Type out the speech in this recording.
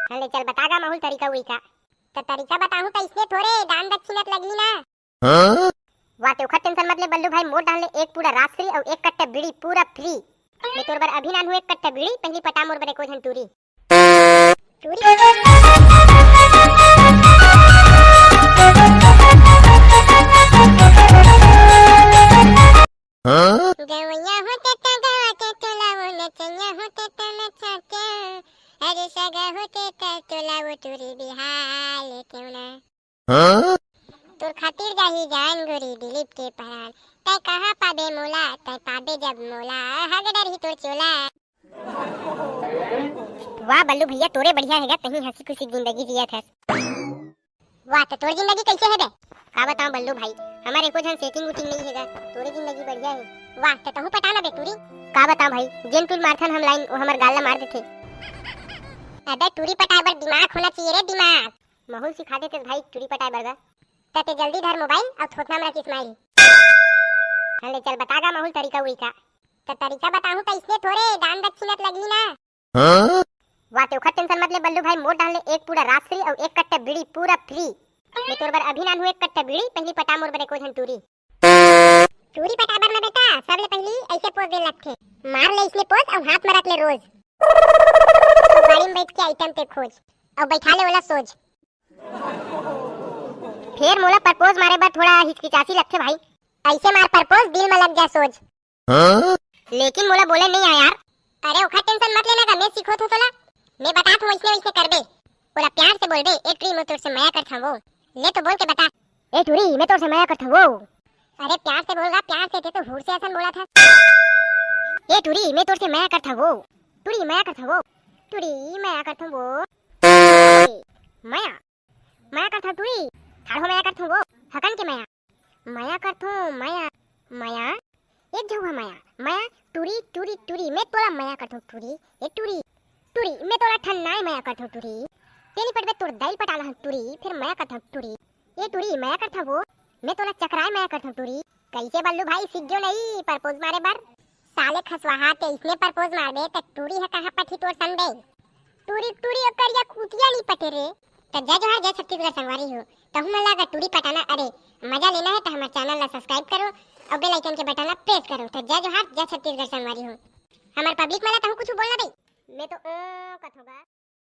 ले चल बतागा माहौल तरीका हुई का। तो तरीका बताऊं तो इसने थोड़े दान दक्षिणत लगी ना। हाँ? वाह तो खत टेंशन मत ले बल्लू भाई, मोर डाल ले एक पूरा रात फ्री और एक कट्टा बीड़ी पूरा फ्री। मैं तोर बार अभी ना हुए एक कट्टा बीड़ी पहली पटा मोर बरे को झन टूरी टूरी गवैया होते तो गवा के तोलावो नचैया होते तो नचाते अरे सगा होते तो तोलावो टूरी बिहाल क्यों ना। तोर खातिर जाही जान गोरी दिलीप के परान तै कहां पाबे मोला तै पाबे जब मोला हगडर ही तोर चोला। वाह बल्लू भैया तोरे बढ़िया हैगा, कहीं हंसी खुशी जिंदगी जियत है। वाह तो तोर जिंदगी कैसे है बे? का बताऊं बल्लू भाई, हमारे एको जन सेटिंग उटिंग नहीं हैगा, तोरे जिंदगी बढ़िया है। वाह तो तहु पटाना बे टूरी। का बताऊं भाई, जेन टूल मारथन हम लाइन वो हमर गाल मार देथे। अबे टूरी पटाए बर दिमाग होना चाहिए रे, दिमाग माहौल सिखा देते भाई टूरी पटाए बर। तते जल्दी धर मोबाइल और थोथना में रख स्माइल। हां ले चल बतागा माहौल तरीका हुई का। तो तरीका बताऊं तो इसने थोड़े दान दक्षिणत लगी ना। हाँ? वाह तो खत टेंशन मत ले बल्लू भाई, मोर डाल ले एक पूरा रात फ्री और एक कट्टा बीड़ी पूरा फ्री। मैं तोर बार अभी ना हुए एक कट्टा बीड़ी पहली पटा मोर बरे को झन टूरी टूरी पटाबर में बेटा सबले पहली ऐसे पोज दे लगथे, मार ले इसने पोज और हाथ में रख ले रोज और गाड़ी में बैठ के आइटम पे खोज और बैठा ले वाला सोच। फिर मोला प्रपोज मारे बार थोड़ा हिचकिचासी लगथे भाई, ऐसे मार प्रपोज दिल में लग जा सोच। हाँ? लेकिन मोला बोले नहीं आया यार। अरे ओखा टेंशन मत लेना का, मैं सिखो तो तोला, मैं बतात हूं वैसे वैसे कर दे। बोला प्यार से बोल दे ए टूरी मैं तोर से माया करता हूं, ले तो बोल के बता ए टूरी मैं तोर से माया करता हूं। अरे प्यार से बोलगा, प्यार से थे तो हुर से ऐसा बोला था। ए टूरी मैं तोर से माया करता हूं, टूरी माया करता हूं, टूरी माया करता हूं, माया माया करता टूरी थारो माया करता हूं हकन के माया माया करता हूं माया माया एक जगह माया माया टूरी टूरी टूरी मैं तोला माया करता हूं टूरी ए टूरी टूरी मैं तोला ठन्नाई माया करता हूं टूरी तेरी पटवे तोर दाइल पटाला हूं टूरी फिर माया करता हूं टूरी ए टूरी माया करता हूं मैं तोला चकराए माया करता हूं टूरी। कैसे बल्लू भाई सीख गयो नहीं प्रपोज मारे बार? साले खसवाहा ते इसने प्रपोज मार दे त टूरी है कहां पठी तोर संदे टूरी टूरी ओकर या कुटिया नहीं पटे रे। त जय जोहार जय छत्तीसगढ़ संगवारी हो, तहु मन लगा टूरी पटाना अरे मजा लेना है तो हमारे चैनल ला सब्सक्राइब करो और बेल आइकन के बटन ला प्रेस करो। तो जय जोहार जय छत्तीसगढ़ संगवारी हो। हमारे पब्लिक वाला तहु कुछ बोलना बे, मैं तो कथोगा।